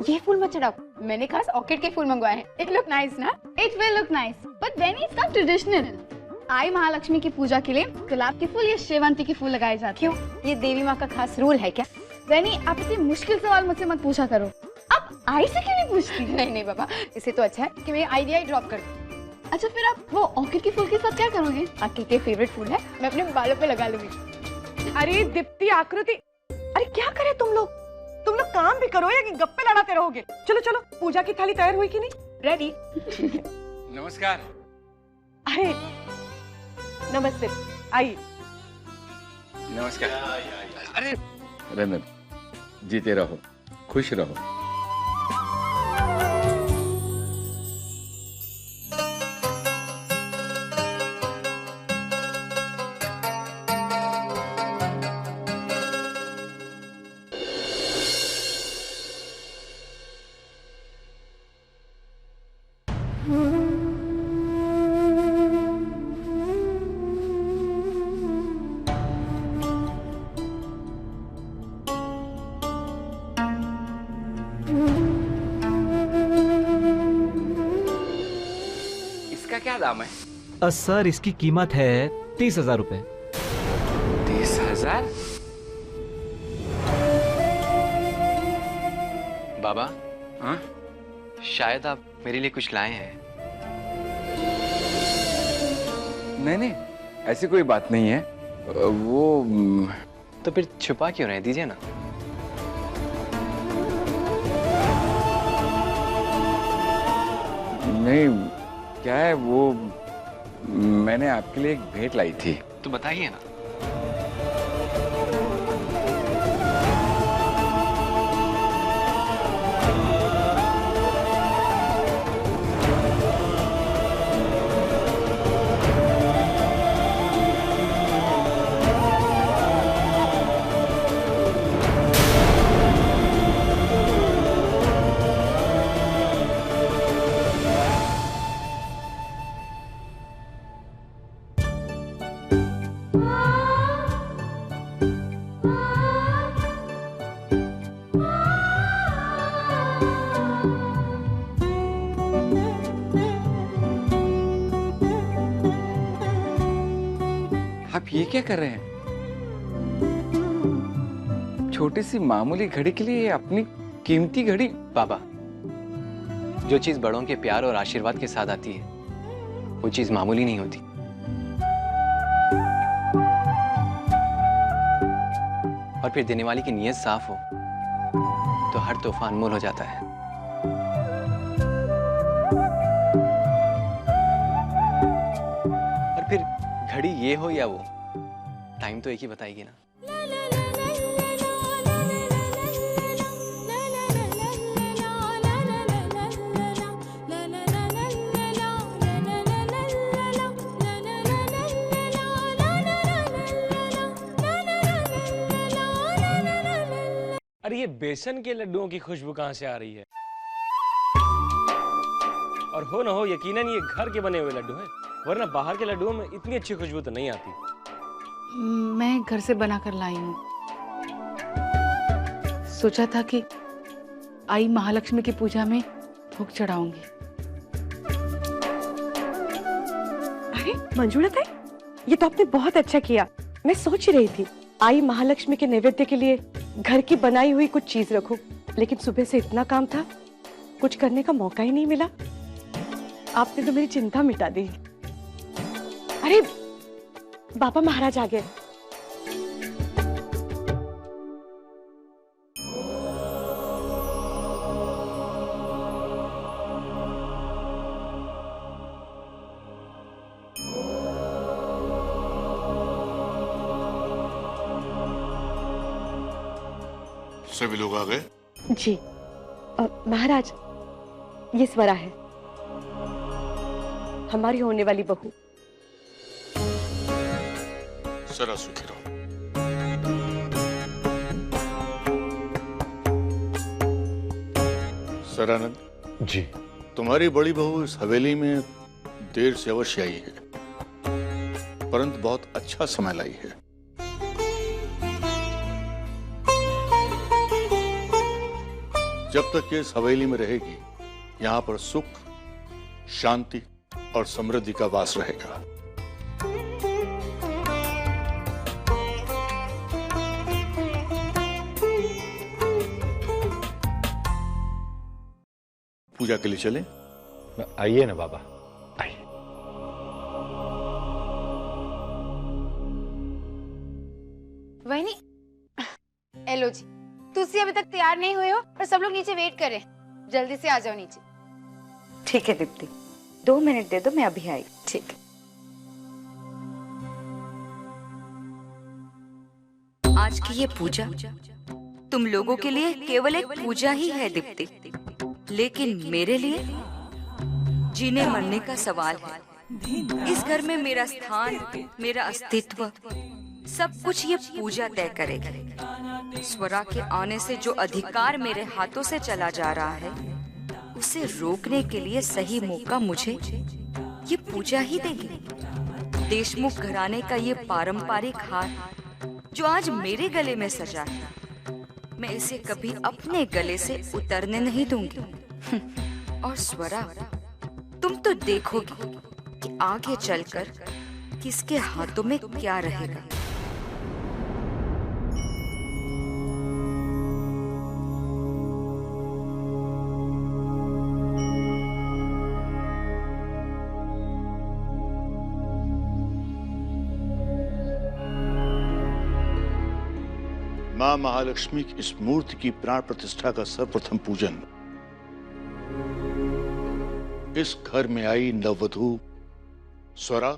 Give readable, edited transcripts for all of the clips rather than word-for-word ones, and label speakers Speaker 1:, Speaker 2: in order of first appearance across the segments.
Speaker 1: ये फूल मत चढ़ाओ, मैंने खास ऑर्किड के फूल मंगवाए हैं। इट लुक नाइस ना?
Speaker 2: It will look nice, but when it's not traditional. आई महालक्ष्मी की पूजा के लिए गुलाब के फूल या शेवंती के फूल लगाए जाते हैं।
Speaker 1: क्यों? ये देवी माँ का खास रूल है क्या?
Speaker 2: वैनी, आप इतने मुश्किल सवाल मुझसे मत पूछा करो। आप आई से क्यों नहीं पूछती?
Speaker 1: नहीं नहीं बाबा, इससे तो अच्छा है कि मैं आइडिया ही ड्रॉप कर दूं।
Speaker 2: अच्छा, फिर आप वो ऑर्किड के फूल के साथ क्या करोगे?
Speaker 1: आकिल के फेवरेट फूल है, मैं अपने बालों पे लगा लूंगी।
Speaker 3: अरे दीप्ति, आकृति, अरे क्या करे तुम लोग? तुम लोग काम भी करो या कि गप्पे लड़ाते रहोगे? चलो चलो, पूजा की थाली तैयार हुई कि नहीं?
Speaker 1: रेडी?
Speaker 4: नमस्कार।
Speaker 3: अरे नमस्ते, आइए।
Speaker 4: नमस्कार। अरे रनन, जीते रहो, खुश रहो। इसका क्या दाम है?
Speaker 5: सर, इसकी कीमत है 30,000 रुपए।
Speaker 4: 30,000?
Speaker 6: बाबा,
Speaker 4: हाँ?
Speaker 6: शायद आप मेरे लिए कुछ लाए हैं।
Speaker 4: नहीं नहीं, ऐसी कोई बात नहीं है। वो
Speaker 6: तो फिर छुपा क्यों रहे? दीजिए ना।
Speaker 4: नहीं, क्या है वो, मैंने आपके लिए एक भेंट लाई थी।
Speaker 6: तो बताइए ना।
Speaker 4: आप ये क्या कर रहे हैं? छोटी सी मामूली घड़ी के लिए अपनी कीमती घड़ी?
Speaker 6: बाबा, जो चीज बड़ों के प्यार और आशीर्वाद के साथ आती है, वो चीज मामूली नहीं होती। और फिर देने वाले की नीयत साफ हो तो हर तोहफा अनमोल हो जाता है। और फिर घड़ी ये हो या वो, टाइम तो एक ही बताएगी ना।
Speaker 7: अरे ये बेसन के लड्डुओं की खुशबू कहाँ से आ रही है? और हो ना हो, यकीनन ये घर के बने हुए लड्डू हैं, वरना बाहर के लड्डुओं में इतनी अच्छी खुशबू तो नहीं आती।
Speaker 2: मैं घर से बना कर लाई हूँ। सोचा था कि आई महालक्ष्मी की पूजा में भोग चढ़ाऊंगी।
Speaker 3: अरे मंजूला ताई, ये तो आपने बहुत अच्छा किया। मैं सोच रही थी आई महालक्ष्मी के नैवेद्य के लिए घर की बनाई हुई कुछ चीज रखूं, लेकिन सुबह से इतना काम था, कुछ करने का मौका ही नहीं मिला। आपने तो मेरी चिंता मिटा दी। अरे बाबा महाराज आ गए।
Speaker 8: सभी लोग आ गए?
Speaker 3: जी महाराज, ये स्वरा है, हमारी होने वाली बहू।
Speaker 8: सरा सुखी रहो। सरानंद
Speaker 5: जी।
Speaker 8: तुम्हारी बड़ी बहू इस हवेली में देर से अवश्य आई है, परंतु बहुत अच्छा समय लाई है। जब तक ये इस हवेली में रहेगी, यहाँ पर सुख, शांति और समृद्धि का वास रहेगा। पूजा के लिए चलें?
Speaker 9: आइए ना बाबा, आइए।
Speaker 1: वही एलो जी, तुसी अभी तक तैयार नहीं हुए हो और सब लोग नीचे वेट कर रहे हैं। जल्दी से आ जाओ नीचे।
Speaker 10: ठीक है दीप्ति, 2 मिनट दे दो, मैं अभी आई।
Speaker 1: ठीक।
Speaker 10: आज की ये पूजा तुम लोगों के लिए केवल एक पूजा ही है दीप्ति, लेकिन मेरे लिए जीने मरने का सवाल है। इस घर में मेरा स्थान, मेरा अस्तित्व, सब कुछ ये पूजा तय करेगी। स्वरा के आने से जो अधिकार मेरे हाथों से चला जा रहा है, उसे रोकने के लिए सही मौका मुझे ये पूजा ही देगी। देशमुख घराने का ये पारंपरिक हार जो आज मेरे गले में सजा है, मैं इसे कभी अपने गले से उतरने नहीं दूंगी। और स्वरा, तुम तो देखोगी कि आगे चलकर किसके हाथों में क्या रहेगा।
Speaker 8: मां महालक्ष्मी की इस मूर्ति की प्राण प्रतिष्ठा का सर्वप्रथम पूजन इस घर में आई नववधू स्वरा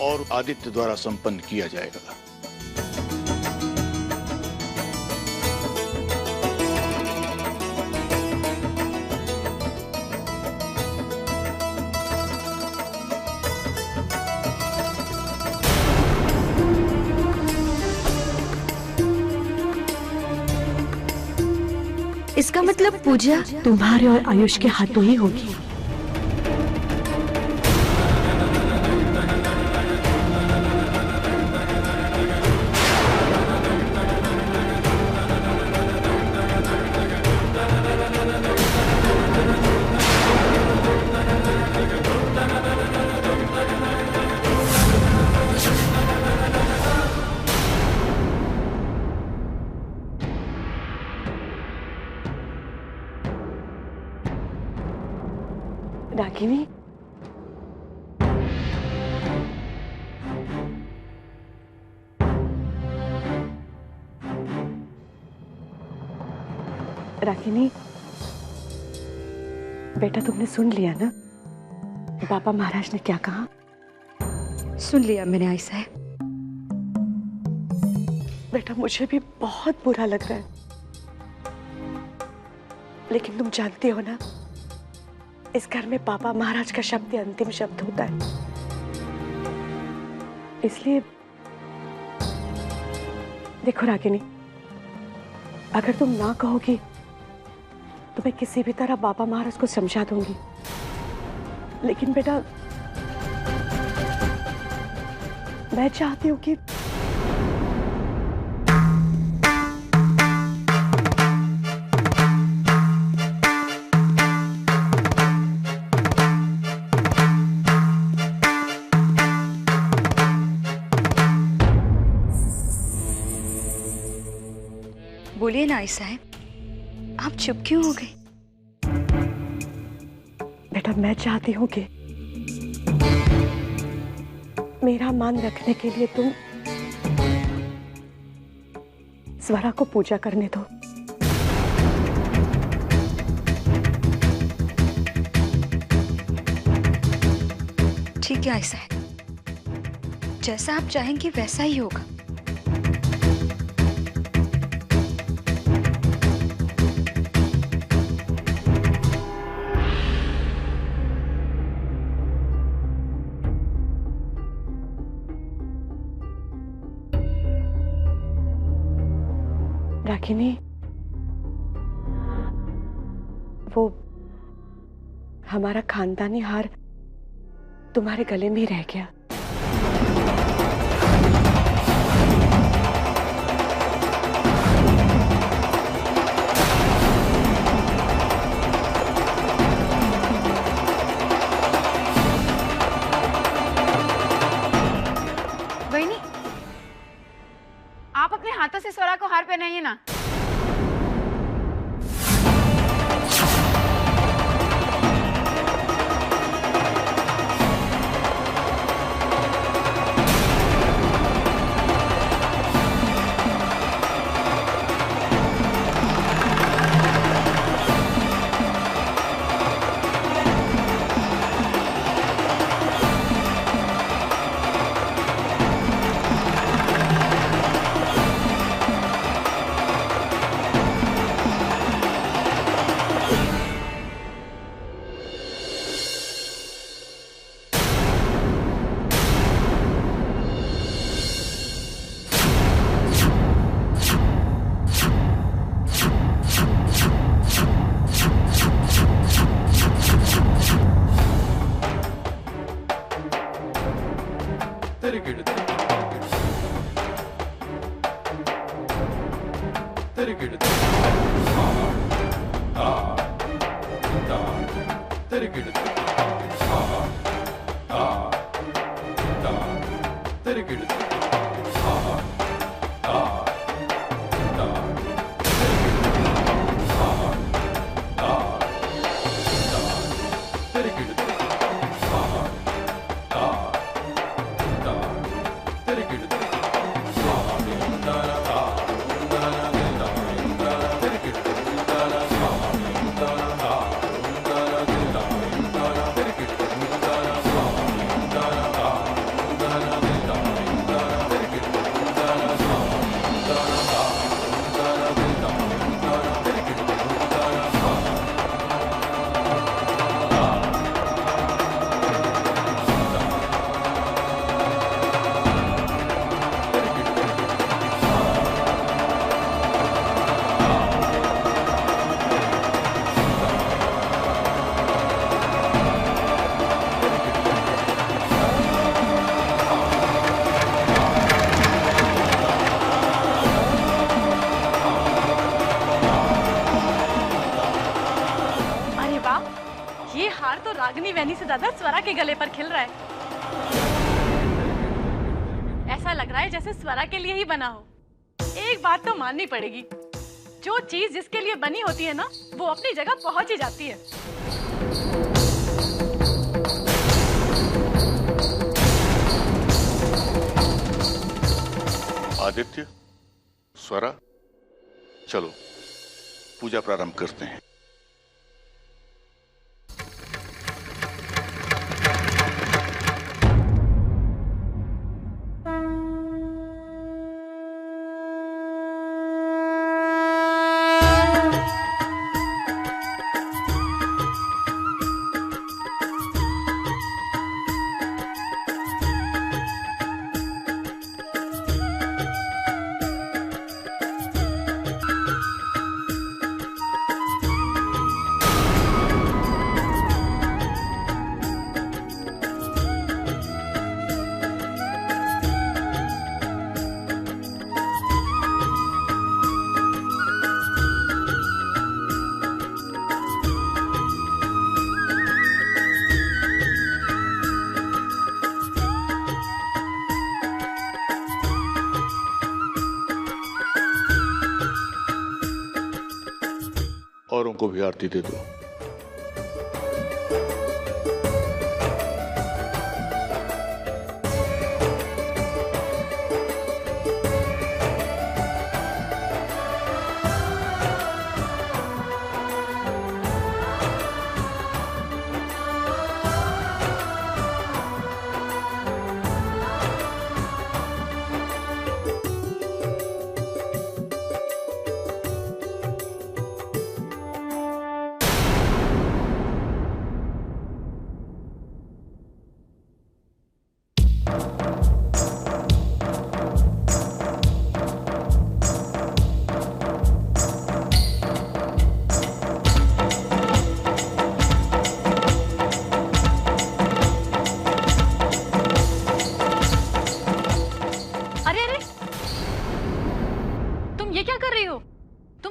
Speaker 8: और आदित्य द्वारा संपन्न किया जाएगा।
Speaker 3: इसका मतलब पूजा तुम्हारे और आयुष के हाथों ही होगी। रागिनी, रागिनी बेटा, तुमने सुन लिया ना बाबा महाराज ने क्या कहा?
Speaker 10: सुन लिया मैंने आई साहब।
Speaker 3: बेटा, मुझे भी बहुत बुरा लग रहा है, लेकिन तुम जानती हो ना, इस घर में बाबा महाराज का शब्द अंतिम शब्द होता है। इसलिए देखो रागिनी, अगर तुम ना कहोगी तो मैं किसी भी तरह बाबा महाराज को समझा दूंगी। लेकिन बेटा, मैं चाहती हूँ कि
Speaker 10: बोलिए ना आई साहब, आप चुप क्यों हो गए?
Speaker 3: बेटा, मैं चाहती हूँ कि मेरा मान रखने के लिए तुम स्वरा को पूजा करने दो।
Speaker 10: ठीक है आई साहब, जैसा आप चाहेंगे वैसा ही होगा।
Speaker 3: रागिनी, वो हमारा खानदानी हार तुम्हारे गले में ही रह गया।
Speaker 1: बनाइए ना।
Speaker 3: ये हार तो रागिनी वैनी से ज्यादा स्वरा के गले पर खिल रहा है। ऐसा लग रहा है जैसे स्वरा के लिए ही बना हो। एक बात तो माननी पड़ेगी, जो चीज जिसके लिए बनी होती है ना, वो अपनी जगह पहुंच ही जाती है।
Speaker 8: आदित्य, स्वरा, चलो पूजा प्रारंभ करते हैं। औरों को भी आरती दे दो।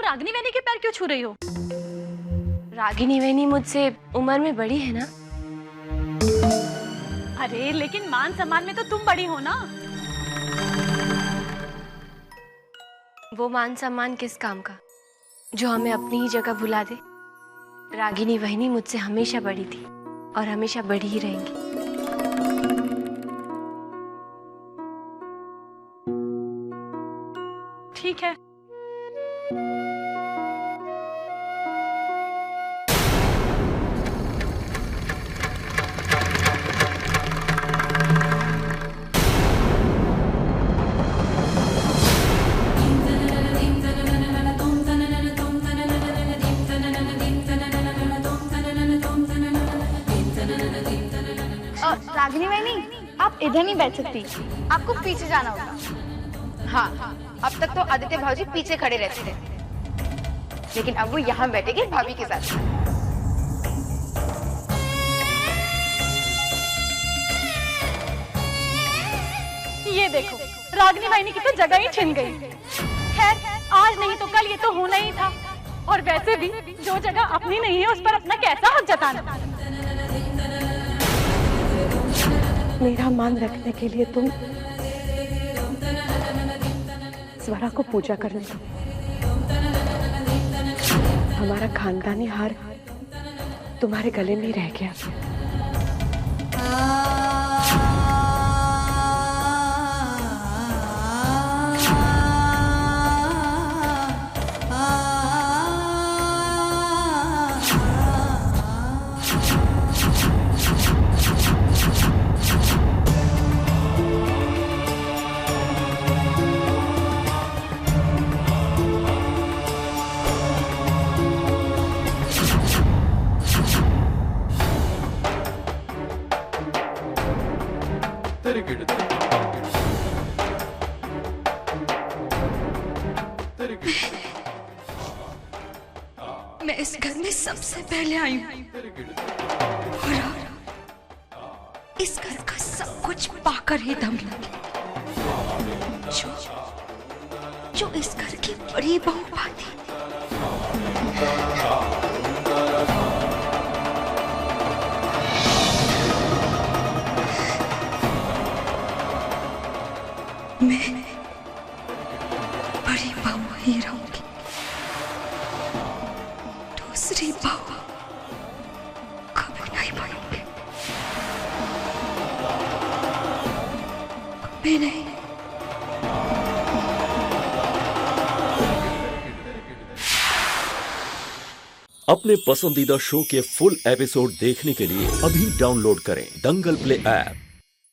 Speaker 3: रागिनी वैनी के पैर क्यों छू रही हो?
Speaker 11: रागिनी वैनी मुझसे उम्र में बड़ी है ना।
Speaker 3: अरे लेकिन मान सम्मान में तो तुम बड़ी हो ना।
Speaker 11: वो मान सम्मान किस काम का जो हमें अपनी ही जगह भुला दे। रागिनी वहिनी मुझसे हमेशा बड़ी थी और हमेशा बड़ी ही रहेंगी।
Speaker 3: ठीक है।
Speaker 2: रागिनी वहिनी, आप इधर नहीं बैठ सकती, आपको पीछे जाना होगा।
Speaker 1: हाँ, अब तक तो आदित्य भाजी पीछे खड़े रहते थे, लेकिन अब वो यहाँ बैठेगी भाभी के साथ।
Speaker 3: ये देखो, रागिनी वहिनी की तो जगह ही छिन गई। खैर, आज नहीं तो कल ये तो होना ही था। और वैसे भी जो जगह अपनी नहीं है उस पर अपना कैसा हक जताना। मेरा मान रखने के लिए तुम स्वरा को पूजा करने दो। हमारा खानदानी हार तुम्हारे गले में ही रह गया।
Speaker 10: मैं इस घर में सबसे पहले आई हूँ और इस घर का सब कुछ पाकर ही दम लगी। जो इस घर की बड़ी बहू पाती। मैं बड़ी बहू ही रहूंगी, दूसरी बहू कभी नहीं बनूंगी, कभी नहीं।
Speaker 12: अपने पसंदीदा शो के फुल एपिसोड देखने के लिए अभी डाउनलोड करें दंगल प्ले ऐप।